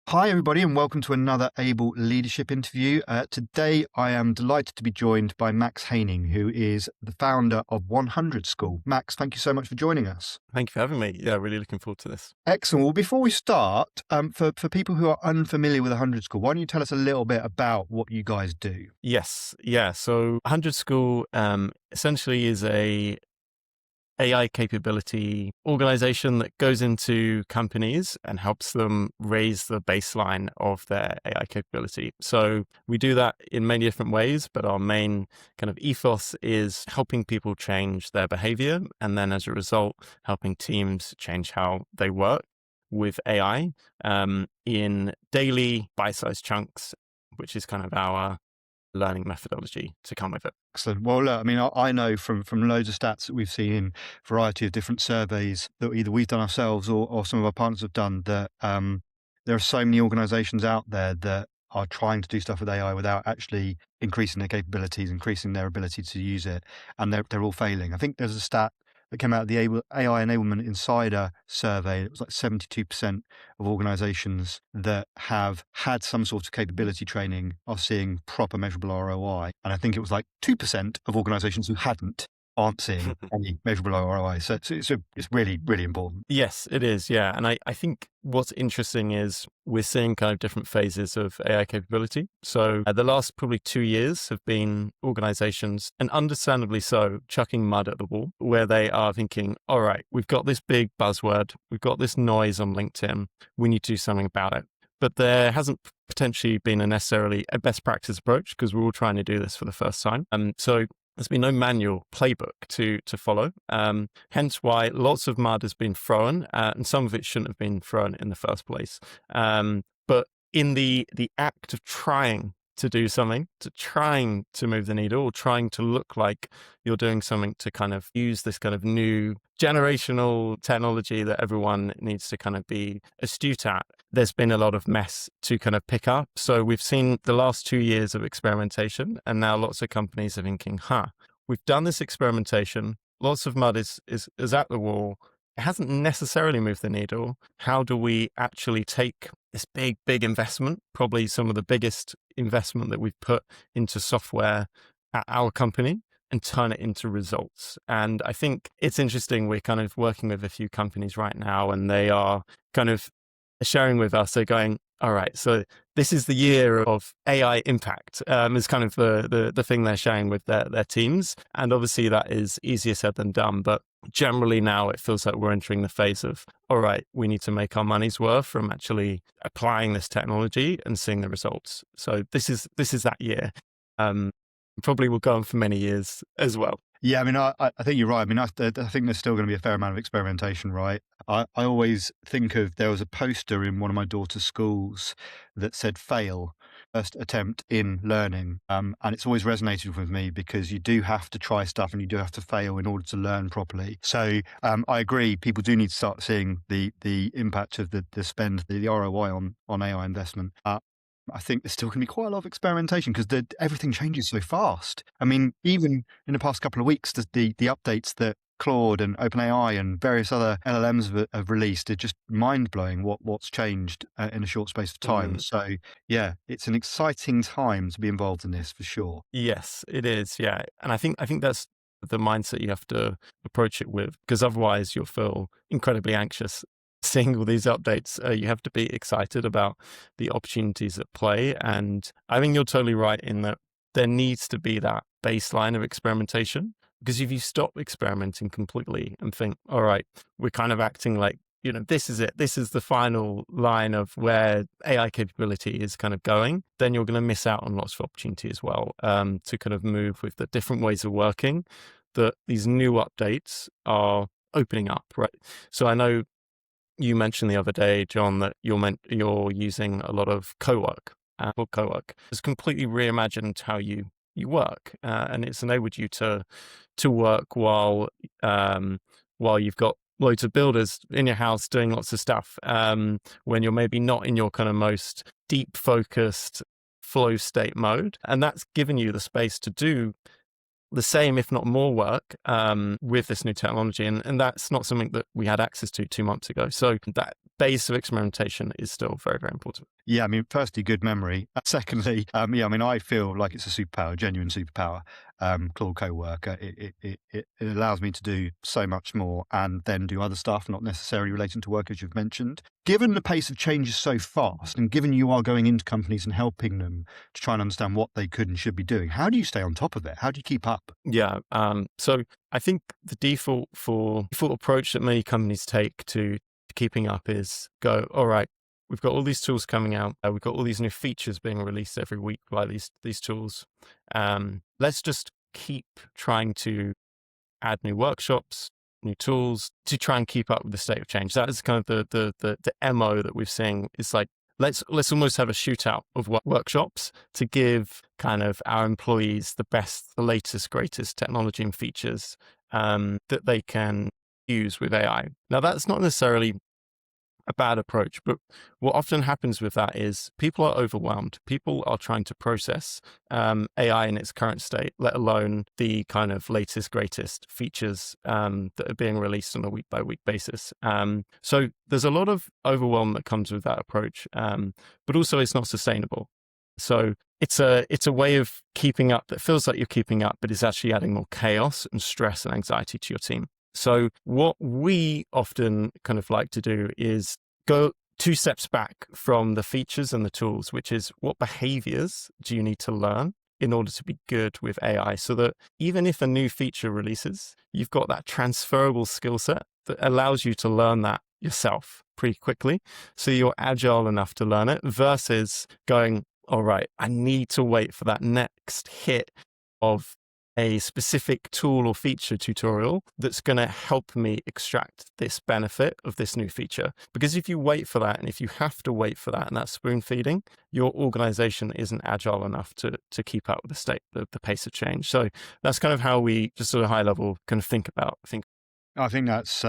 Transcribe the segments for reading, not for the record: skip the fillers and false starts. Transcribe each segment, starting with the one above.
Hi, everybody, and welcome to another Able leadership interview. Today, I am delighted to be joined by Max Haining, who is the founder of 100 School. Max, thank you so much for joining us. Thank you for having me. Yeah, really looking forward to this. Excellent. Well, before we start, for people who are unfamiliar with 100 School, why don't you tell us a little bit about what you guys do? Yes, yeah. So 100 School essentially is a AI capability organization that goes into companies and helps them raise the baseline of their AI capability. So we do that in many different ways, but our main kind of ethos is helping people change their behavior. And then as a result, helping teams change how they work with AI in daily bite-sized chunks, which is kind of our learning methodology to come with it. Excellent. Well, look, I mean, I know from loads of stats that we've seen in a variety of different surveys that either we've done ourselves or some of our partners have done that there are so many organizations out there that are trying to do stuff with AI without actually increasing their capabilities, increasing their ability to use it, and they're all failing. I think there's a stat that came out of the AI Enablement Insider survey. It was like 72% of organizations that have had some sort of capability training are seeing proper measurable ROI. And I think it was like 2% of organizations who aren't seeing any measurable ROI. So it's really, really important. Yes, it is. Yeah. And I think what's interesting is we're seeing kind of different phases of AI capability. So the last probably 2 years have been organizations, and understandably so, chucking mud at the wall where they are thinking, all right, we've got this big buzzword, we've got this noise on LinkedIn, we need to do something about it. But there hasn't potentially been necessarily a best practice approach because we're all trying to do this for the first time. So there's been no manual playbook to follow, hence why lots of mud has been thrown, and some of it shouldn't have been thrown in the first place. But in the act of trying to do something, to trying to move the needle, or trying to look like you're doing something to kind of use this kind of new generational technology that everyone needs to kind of be astute at, there's been a lot of mess to kind of pick up. So we've seen the last 2 years of experimentation, and now lots of companies are thinking, we've done this experimentation, lots of mud is at the wall. It hasn't necessarily moved the needle. How do we actually take this big investment, probably some of the biggest investment that we've put into software at our company, and turn it into results? And I think it's interesting. We're kind of working with a few companies right now, and they are kind of sharing with us, they're going, all right, so this is the year of AI impact, is kind of the thing they're sharing with their teams. And obviously that is easier said than done, but generally now it feels like we're entering the phase of, all right, we need to make our money's worth from actually applying this technology and seeing the results. So this is that year. Probably will go on for many years as well. Yeah, I mean, I think you're right. I mean, I think there's still going to be a fair amount of experimentation, right? I always think of, there was a poster in one of my daughter's schools that said fail, first attempt in learning. And it's always resonated with me because you do have to try stuff and you do have to fail in order to learn properly. So I agree, people do need to start seeing the impact of the spend, the ROI on AI investment. I think there's still going to be quite a lot of experimentation because everything changes so fast. I mean, even in the past couple of weeks, the updates that Claude and OpenAI and various other LLMs have released are just mind-blowing what's changed in a short space of time. So yeah, it's an exciting time to be involved in this for sure. Yes, it is. Yeah. And I think that's the mindset you have to approach it with, because otherwise you'll feel incredibly anxious seeing all these updates. You have to be excited about the opportunities at play. And I think you're totally right in that there needs to be that baseline of experimentation, because if you stop experimenting completely and think, all right, we're kind of acting like, this is it, this is the final line of where AI capability is kind of going, then you're going to miss out on lots of opportunity as well, to kind of move with the different ways of working that these new updates are opening up, right? So I know you mentioned the other day, John, that you're using a lot of co-work. Apple co-work has completely reimagined how you work, and it's enabled you to work while you've got loads of builders in your house doing lots of stuff, when you're maybe not in your kind of most deep focused flow state mode, and that's given you the space to do the same, if not more work, with this new technology. And that's not something that we had access to 2 months ago. So base of experimentation is still very, very important. Yeah, I mean, firstly, good memory. Secondly, yeah, I mean, I feel like it's a superpower, genuine superpower. Claude Coworker, it allows me to do so much more and then do other stuff, not necessarily relating to work, as you've mentioned. Given the pace of change is so fast, and given you are going into companies and helping them to try and understand what they could and should be doing, how do you stay on top of it? How do you keep up? Yeah. So I think the default approach that many companies take to keeping up is go, all right, we've got all these tools coming out. We've got all these new features being released every week by these tools. Let's just keep trying to add new workshops, new tools to try and keep up with the state of change. That is kind of the MO that we're seeing. It's like, let's almost have a shootout of workshops to give kind of our employees the best, the latest, greatest technology and features that they can use with AI. Now, that's not necessarily a bad approach, but what often happens with that is people are overwhelmed. People are trying to process AI in its current state, let alone the kind of latest, greatest features that are being released on a week by week basis. So there's a lot of overwhelm that comes with that approach, but also it's not sustainable. So it's a way of keeping up that feels like you're keeping up, but is actually adding more chaos and stress and anxiety to your team. So what we often kind of like to do is go 2 steps back from the features and the tools, which is what behaviors do you need to learn in order to be good with AI, so that even if a new feature releases, you've got that transferable skill set that allows you to learn that yourself pretty quickly. So you're agile enough to learn it versus going, all right, I need to wait for that next hit of a specific tool or feature tutorial that's going to help me extract this benefit of this new feature. Because if you wait for that, and if you have to wait for that, and that's spoon feeding, your organization isn't agile enough to keep up with the pace of change. So that's kind of how we just sort of high level kind of think about. I think that's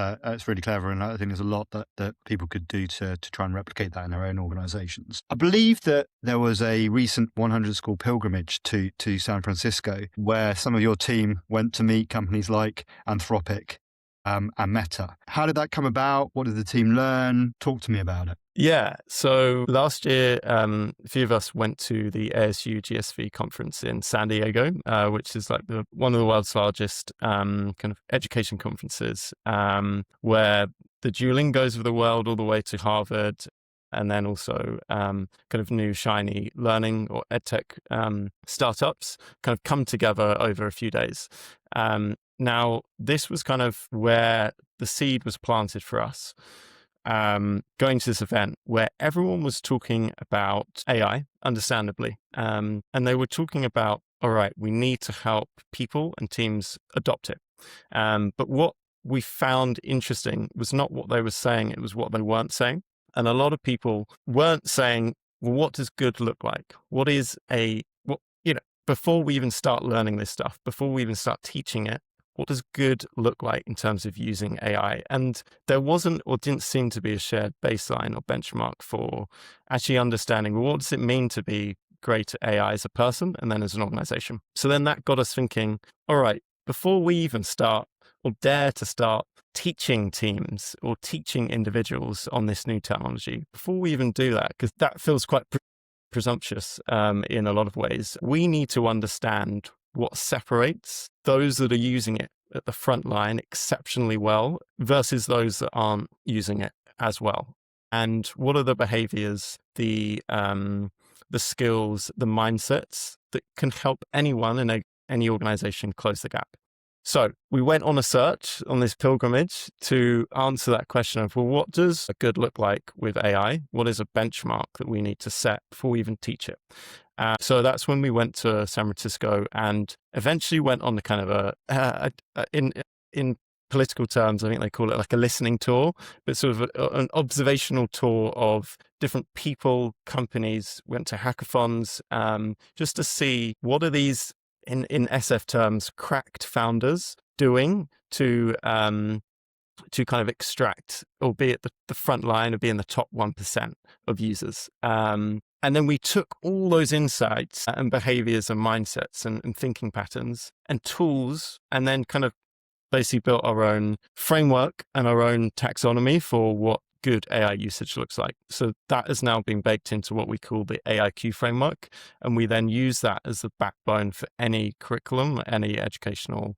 really clever, and I think there's a lot that people could do to try and replicate that in their own organizations. I believe that there was a recent 100 school pilgrimage to San Francisco where some of your team went to meet companies like Anthropic and Meta. How did that come about? What did the team learn? Talk to me about it. Yeah. So last year, a few of us went to the ASU GSV conference in San Diego, which is like one of the world's largest kind of education conferences, where the dueling goes of the world all the way to Harvard, and then also kind of new shiny learning or edtech startups kind of come together over a few days. Now, this was kind of where the seed was planted for us. Going to this event where everyone was talking about AI, understandably, and they were talking about, all right, we need to help people and teams adopt it. But what we found interesting was not what they were saying, it was what they weren't saying. And a lot of people weren't saying, well, what does good look like? Before we even start learning this stuff, before we even start teaching it, what does good look like in terms of using AI? And there wasn't or didn't seem to be a shared baseline or benchmark for actually understanding, well, what does it mean to be great at AI as a person and then as an organization? So then that got us thinking, all right, before we even start or dare to start teaching teams or teaching individuals on this new technology, before we even do that, because that feels quite presumptuous in a lot of ways, we need to understand what separates those that are using it at the front line exceptionally well versus those that aren't using it as well. And what are the behaviors, the skills, the mindsets that can help anyone in any organization close the gap? So we went on a search on this pilgrimage to answer that question of, well, what does a good look like with AI? What is a benchmark that we need to set before we even teach it? So that's when we went to San Francisco and eventually went on the kind of in political terms, I think they call it like a listening tour, but sort of an observational tour of different people, companies, went to hackathons, just to see what are these, in SF terms, cracked founders doing to kind of extract or be at the front line or be in the top 1% of users. And then we took all those insights and behaviors and mindsets and thinking patterns and tools, and then kind of basically built our own framework and our own taxonomy for what good AI usage looks like. So that has now been baked into what we call the AIQ framework. And we then use that as the backbone for any curriculum, any educational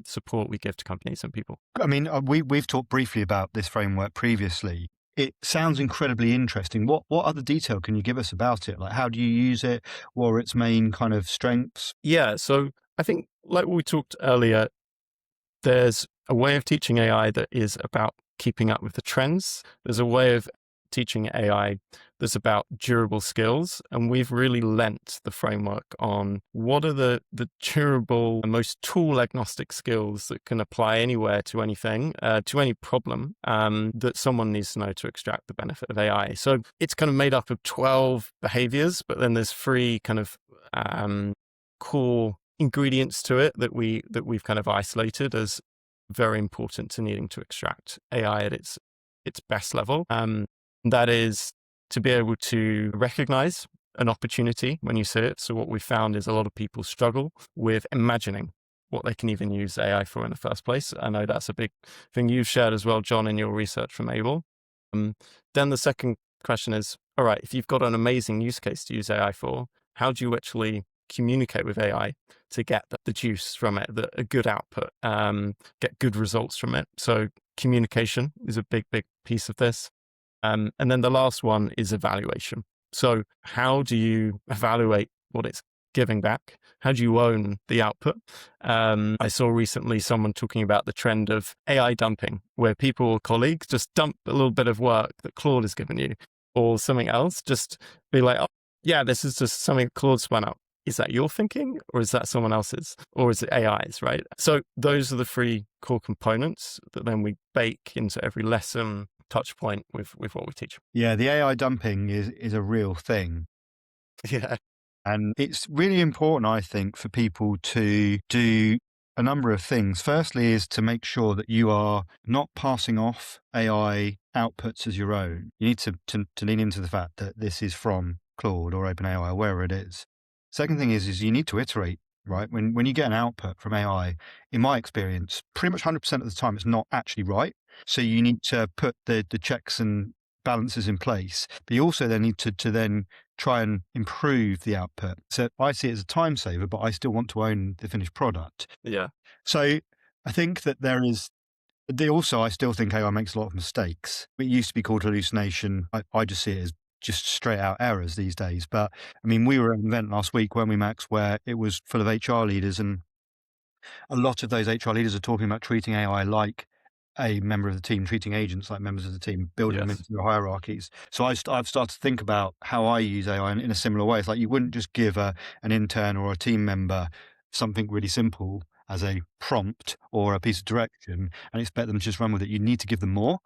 support we give to companies and people. I mean, we've talked briefly about this framework previously. It sounds incredibly interesting. What other detail can you give us about it? Like, how do you use it? What are its main kind of strengths? Yeah. So I think, like we talked earlier, there's a way of teaching AI that is about keeping up with the trends. There's a way of teaching AI that's about durable skills. And we've really lent the framework on what are the durable, most tool agnostic skills that can apply anywhere to anything, to any problem that someone needs to know to extract the benefit of AI. So it's kind of made up of 12 behaviors, but then there's 3 kind of core ingredients to it that we've kind of isolated as very important to needing to extract AI at its best level. That is to be able to recognize an opportunity when you see it. So what we found is a lot of people struggle with imagining what they can even use AI for in the first place. I know that's a big thing you've shared as well, John, in your research from aibl. Then the second question is, all right, if you've got an amazing use case to use AI for, how do you actually communicate with AI to get the juice from it, a good output, get good results from it? So communication is a big piece of this. And then the last one is evaluation. So how do you evaluate what it's giving back? How do you own the output? I saw recently someone talking about the trend of AI dumping, where people or colleagues just dump a little bit of work that Claude has given you or something else, just be like, oh, yeah, this is just something Claude spun up. Is that your thinking, or is that someone else's, or is it AI's, right? So those are the 3 core components that then we bake into every lesson touch point with what we teach. Yeah, the AI dumping is a real thing. Yeah. And it's really important, I think, for people to do a number of things. Firstly is to make sure that you are not passing off AI outputs as your own. You need to lean into the fact that this is from Claude or OpenAI or wherever it is. Second thing is you need to iterate, right? When you get an output from AI, in my experience, pretty much 100% of the time, it's not actually right. So you need to put the checks and balances in place, but you also then need to then try and improve the output. So I see it as a time saver, but I still want to own the finished product. Yeah. So I think that I still think AI makes a lot of mistakes. It used to be called hallucination. I just see it as just straight out errors these days. But I mean, we were at an event last week, weren't we, Max, where it was full of HR leaders, and a lot of those HR leaders are talking about treating AI like a member of the team, treating agents like members of the team, building them into the hierarchies. So I've started to think about how I use AI in a similar way. It's like you wouldn't just give an intern or a team member something really simple as a prompt or a piece of direction and expect them to just run with it. You need to give them more.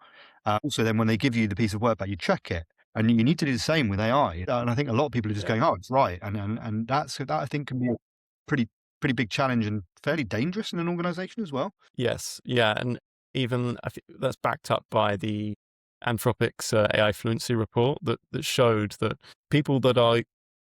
Also, then when they give you the piece of work back, you check it. And you need to do the same with AI. And I think a lot of people are just going, oh, it's right. And that I think can be a pretty big challenge and fairly dangerous in an organization as well. Yes. Yeah. And even I think that's backed up by the Anthropic's AI fluency report that showed that people that are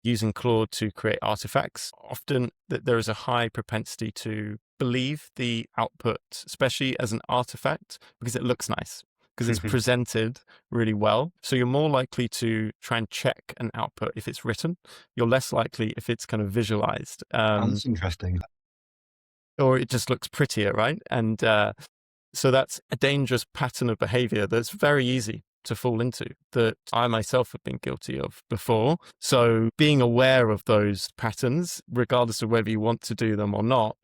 using Claude to create artifacts, often that there is a high propensity to believe the output, especially as an artifact, because it looks nice, because it's presented really well. So you're more likely to try and check an output if it's written. You're less likely if it's kind of visualized. That's interesting. Or it just looks prettier, right? And so that's a dangerous pattern of behavior that's very easy to fall into, that I myself have been guilty of before. So being aware of those patterns, regardless of whether you want to do them or not,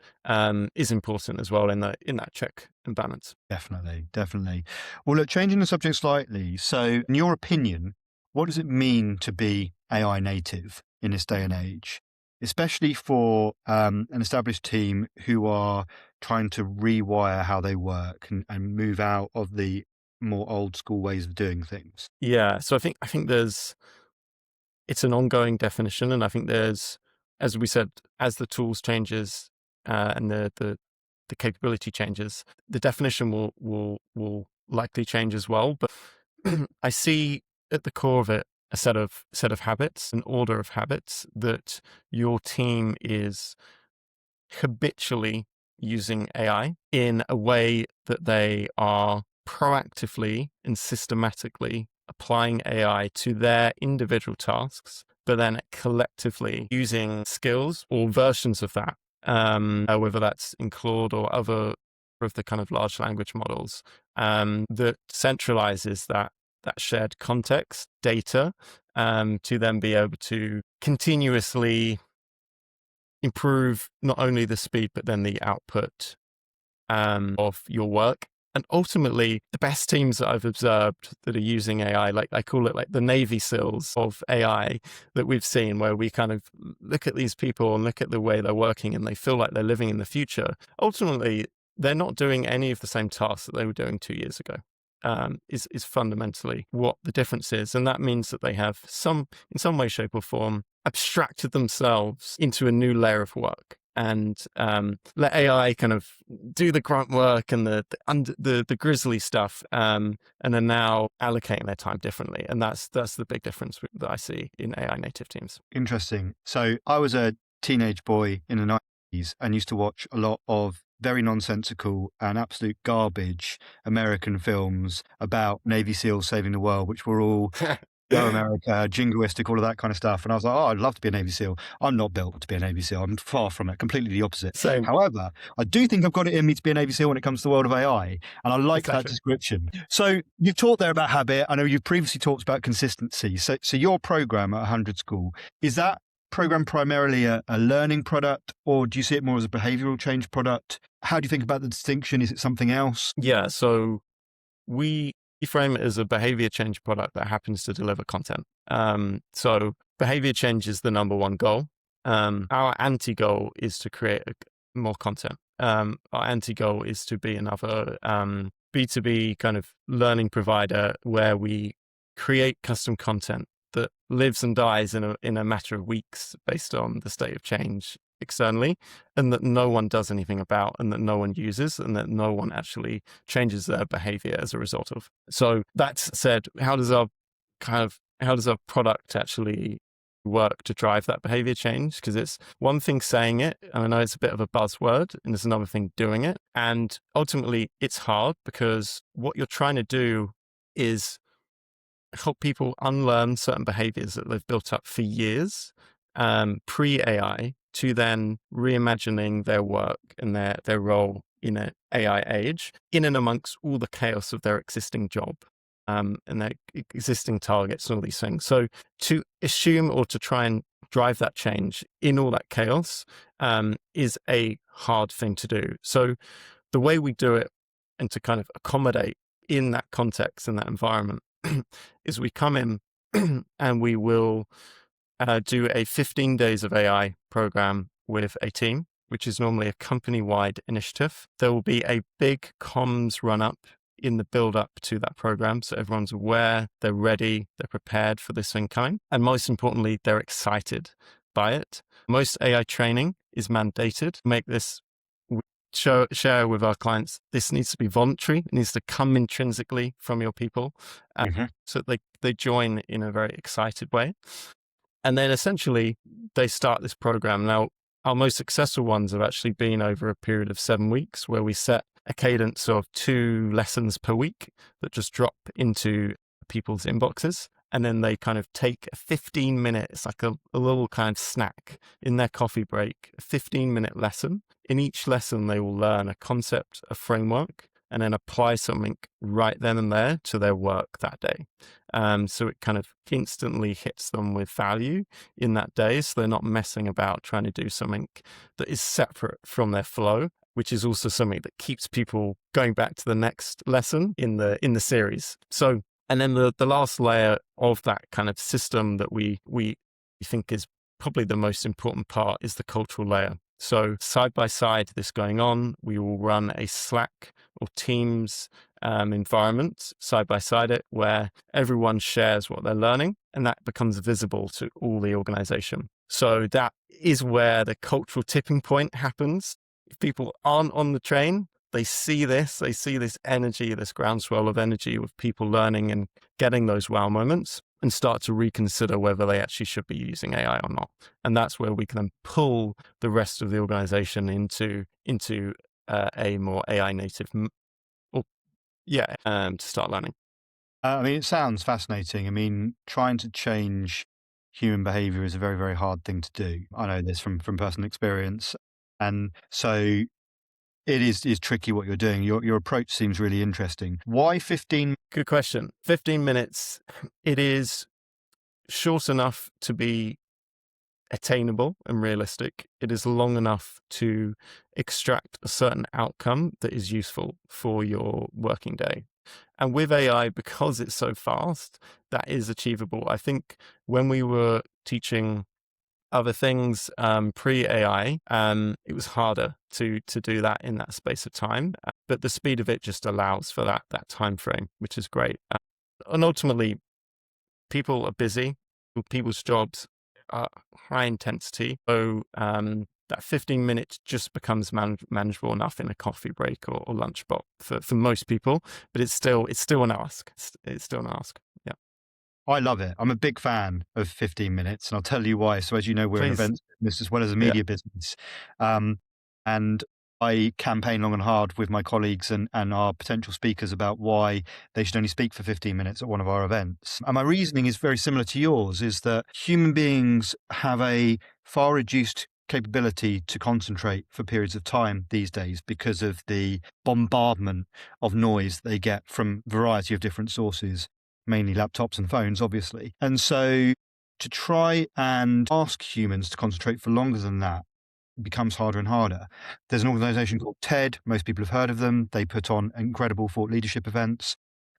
is important as well in that check and balance. Definitely. Well, look, changing the subject slightly. So in your opinion, what does it mean to be AI native in this day and age, especially for an established team who are trying to rewire how they work and move out of the more old school ways of doing things? Yeah. So I think it's an ongoing definition. And I think there's, as we said, as the tools changes and the capability changes, the definition will likely change as well. But I see at the core of it a set of habits, an order of habits that your team is habitually using AI in a way that they are proactively and systematically applying AI to their individual tasks, but then collectively using skills or versions of that, whether that's in Claude or other of the kind of large language models, that centralizes that shared context data, to then be able to continuously improve not only the speed, but then the output of your work. And ultimately, the best teams that I've observed that are using AI, like I call it like the Navy SEALs of AI that we've seen, where we kind of look at these people and look at the way they're working and they feel like they're living in the future. Ultimately, they're not doing any of the same tasks that they were doing 2 years ago. Is fundamentally what the difference is. And that means that they have in some way, shape or form, abstracted themselves into a new layer of work and let AI kind of do the grunt work and the grisly stuff, and are now allocating their time differently. And that's the big difference that I see in AI native teams. Interesting. So I was a teenage boy in the 90s and used to watch a lot of very nonsensical and absolute garbage American films about Navy SEALs saving the world, which were all Go America, jingoistic, all of that kind of stuff. And I was like, oh, I'd love to be a Navy SEAL. I'm not built to be a Navy SEAL. I'm far from it, completely the opposite. Same. However, I do think I've got it in me to be a Navy SEAL when it comes to the world of AI. And I like that description. So you've talked there about habit. I know you've previously talked about consistency. So your program at 100 School, is that program primarily a learning product, or do you see it more as a behavioral change product? How do you think about the distinction? Is it something else? Yeah, so we frame it as a behavior change product that happens to deliver content. So behavior change is the number one goal. Our anti-goal is to create more content. Our anti-goal is to be another B2B kind of learning provider where we create custom content that lives and dies in a matter of weeks based on the state of change externally, and that no one does anything about, and that no one uses, and that no one actually changes their behavior as a result of. So that said, how does our product actually work to drive that behavior change? Because it's one thing saying it, and I know it's a bit of a buzzword, and it's another thing doing it. And ultimately it's hard because what you're trying to do is help people unlearn certain behaviors that they've built up for years, pre-AI, to then reimagining their work and their role in an AI age, in and amongst all the chaos of their existing job, and their existing targets and all these things. So to assume or to try and drive that change in all that chaos is a hard thing to do. So the way we do it, and to kind of accommodate in that context and that environment, is we come in and we will do a 15 days of AI program with a team, which is normally a company-wide initiative. There will be a big comms run-up in the build-up to that program, so everyone's aware, they're ready, they're prepared for this thing coming, and most importantly, they're excited by it. Most AI training is mandated. Make this share with our clients, this needs to be voluntary. It needs to come intrinsically from your people, so they join in a very excited way. And then essentially they start this program. Now, our most successful ones have actually been over a period of 7 weeks, where we set a cadence of 2 lessons per week that just drop into people's inboxes. And then they kind of take a 15-minute, it's like a little kind of snack in their coffee break, a 15-minute lesson. In each lesson, they will learn a concept, a framework, and then apply something right then and there to their work that day. So it kind of instantly hits them with value in that day. So they're not messing about trying to do something that is separate from their flow, which is also something that keeps people going back to the next lesson in the series. So, and then the last layer of that kind of system that we think is probably the most important part is the cultural layer. So side by side this going on, we will run a Slack or Teams environment side by side it, where everyone shares what they're learning, and that becomes visible to all the organization. So that is where the cultural tipping point happens. If people aren't on the train, they see this energy, this groundswell of energy with people learning and getting those wow moments, and start to reconsider whether they actually should be using AI or not. And that's where we can then pull the rest of the organization into a more AI native, or to start learning. I mean, it sounds fascinating. I mean, trying to change human behavior is a very, very hard thing to do. I know this from personal experience. And so is tricky what you're doing. Your approach seems really interesting. Why 15? Good question. 15 minutes, it is short enough to be attainable and realistic. It is long enough to extract a certain outcome that is useful for your working day. And with AI, because it's so fast, that is achievable. I think when we were teaching other things pre-AI, it was harder to do that in that space of time. But the speed of it just allows for that time frame, which is great. And ultimately, people are busy. People's jobs are high intensity. So that 15 minutes just becomes manageable enough in a coffee break or lunch spot for most people. But it's still an ask. It's still an ask. Yeah. I love it. I'm a big fan of 15 minutes, and I'll tell you why. So as you know, we're an Please. events business as well as a Yeah. media business. And I campaign long and hard with my colleagues and our potential speakers about why they should only speak for 15 minutes at one of our events. And my reasoning is very similar to yours, is that human beings have a far reduced capability to concentrate for periods of time these days because of the bombardment of noise they get from a variety of different sources, mainly laptops and phones, obviously. And so to try and ask humans to concentrate for longer than that becomes harder and harder. There's an organization called TED. Most people have heard of them. They put on incredible thought leadership events.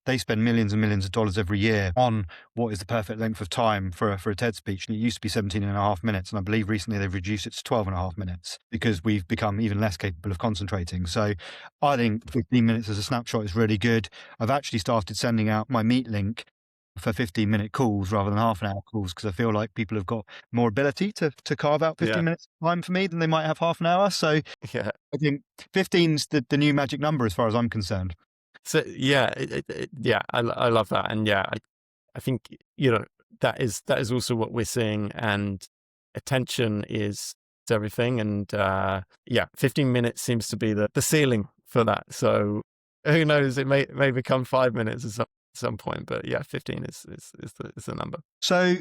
They spend millions and millions of dollars every year on what is the perfect length of time for a TED speech. And it used to be 17 and a half minutes. And I believe recently they've reduced it to 12 and a half minutes because we've become even less capable of concentrating. So I think 15 minutes as a snapshot is really good. I've actually started sending out my Meet link for 15-minute calls rather than half an hour calls because I feel like people have got more ability to carve out 15 Yeah. minutes time for me than they might have half an hour. So Yeah. I think 15's the new magic number as far as I'm concerned. So yeah, I love that. And yeah, I think, that is also what we're seeing, and attention is everything. And 15 minutes seems to be the ceiling for that. So who knows, it may become 5 minutes at some point, but yeah, 15 is the number. So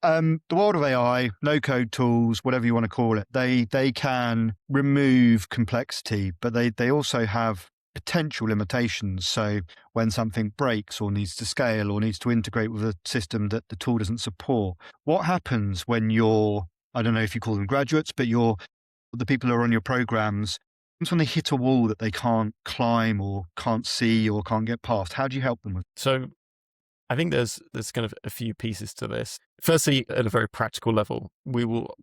the world of AI, no code tools, whatever you want to call it, they can remove complexity, but they also have potential limitations. So when something breaks or needs to scale or needs to integrate with a system that the tool doesn't support, what happens when I don't know if you call them graduates, but the people who are on your programs, when they hit a wall that they can't climb or can't see or can't get past, how do you help them with? So I think there's kind of a few pieces to this. Firstly, at a very practical level, we will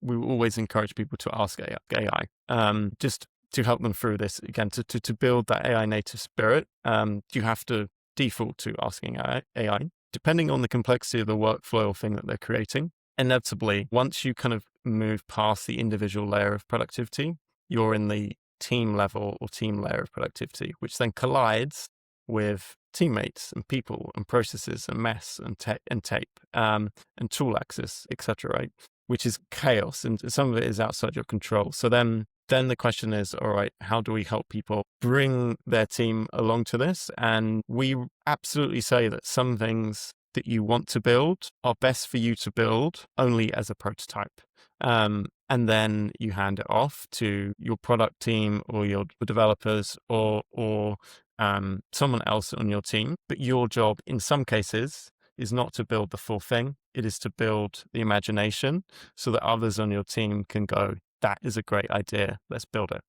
always encourage people to ask AI, just to help them through this. Again, to build that AI native spirit, you have to default to asking AI, depending on the complexity of the workflow or thing that they're creating. Inevitably, once you kind of move past the individual layer of productivity, you're in the team level or team layer of productivity, which then collides with teammates and people and processes and mess and tape and tool access, etc. Right, which is chaos, and some of it is outside your control. So then the question is, all right, how do we help people bring their team along to this? And we absolutely say that some things that you want to build are best for you to build only as a prototype. And then you hand it off to your product team or your developers or someone else on your team. But your job in some cases is not to build the full thing. It is to build the imagination so that others on your team can go, that is a great idea, let's build it.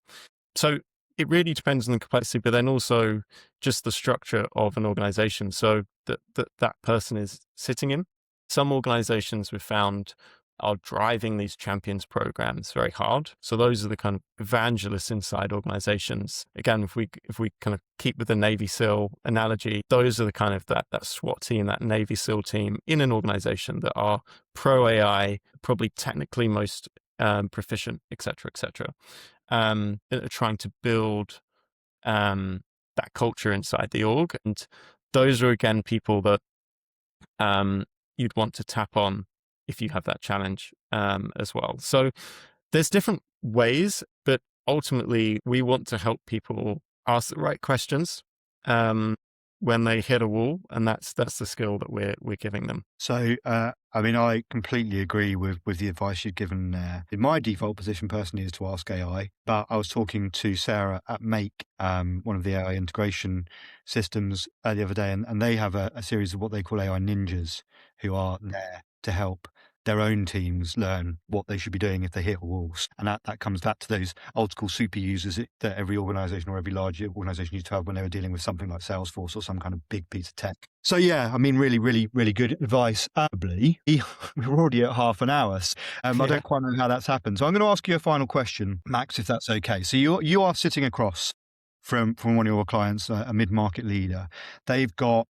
So it really depends on the complexity, but then also just the structure of an organization. So that person is sitting in. Some organizations we've found are driving these champions programs very hard. So those are the kind of evangelists inside organizations. Again, if we kind of keep with the Navy SEAL analogy, those are the kind of that SWAT team, that Navy SEAL team in an organization that are pro AI, probably technically most proficient, et cetera, that are trying to build that culture inside the org. And those are, again, people that you'd want to tap on if you have that challenge as well. So there's different ways, but ultimately we want to help people ask the right questions when they hit a wall, and that's the skill that we're giving them. So, I mean, I completely agree with the advice you've given there. In my default position personally is to ask AI, but I was talking to Sarah at Make, one of the AI integration systems, the other day, and they have a series of what they call AI ninjas who are there to help their own teams learn what they should be doing if they hit walls. And that comes back to those old school super users that every organization or every large organization used to have when they were dealing with something like Salesforce or some kind of big piece of tech. So yeah, I mean, really, really, really good advice. We're already at half an hour. I don't quite know how that's happened. So I'm going to ask you a final question, Max, if that's okay. So you are sitting across from one of your clients, a mid-market leader. They've got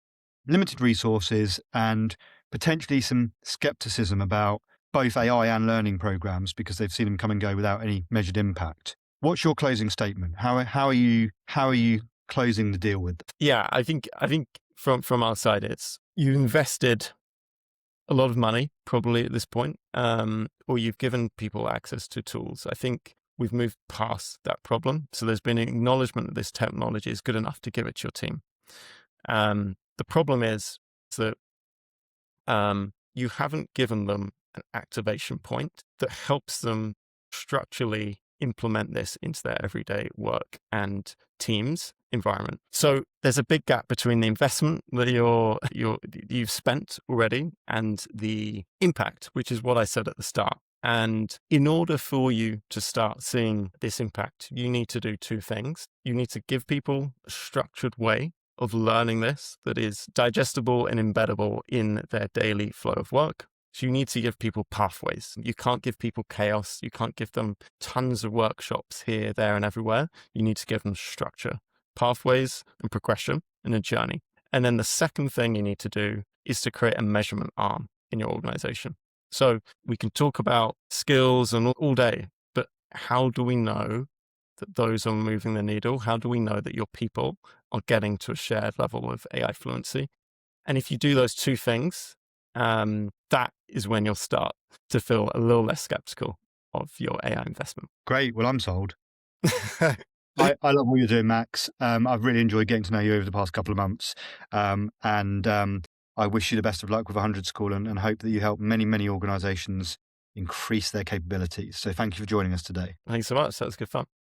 limited resources and potentially some skepticism about both AI and learning programs because they've seen them come and go without any measured impact. What's your closing statement? How are you closing the deal with them? Yeah, I think from our side, it's you invested a lot of money probably at this point, or you've given people access to tools. I think we've moved past that problem. So there's been an acknowledgement that this technology is good enough to give it to your team. The problem is that you haven't given them an activation point that helps them structurally implement this into their everyday work and teams environment. So there's a big gap between the investment that you've spent already and the impact, which is what I said at the start. And in order for you to start seeing this impact, you need to do two things. You need to give people a structured way of learning this that is digestible and embeddable in their daily flow of work. So you need to give people pathways. You can't give people chaos. You can't give them tons of workshops here, there, and everywhere. You need to give them structure, pathways and progression and a journey. And then the second thing you need to do is to create a measurement arm in your organization. So we can talk about skills and all day, but how do we know that those are moving the needle? How do we know that your people are getting to a shared level of AI fluency? And if you do those two things, that is when you'll start to feel a little less skeptical of your AI investment. Great. Well, I'm sold. I love what you're doing, Max. I've really enjoyed getting to know you over the past couple of months. And I wish you the best of luck with 100 School and hope that you help many, many organizations increase their capabilities. So thank you for joining us today. Thanks so much. That was good fun.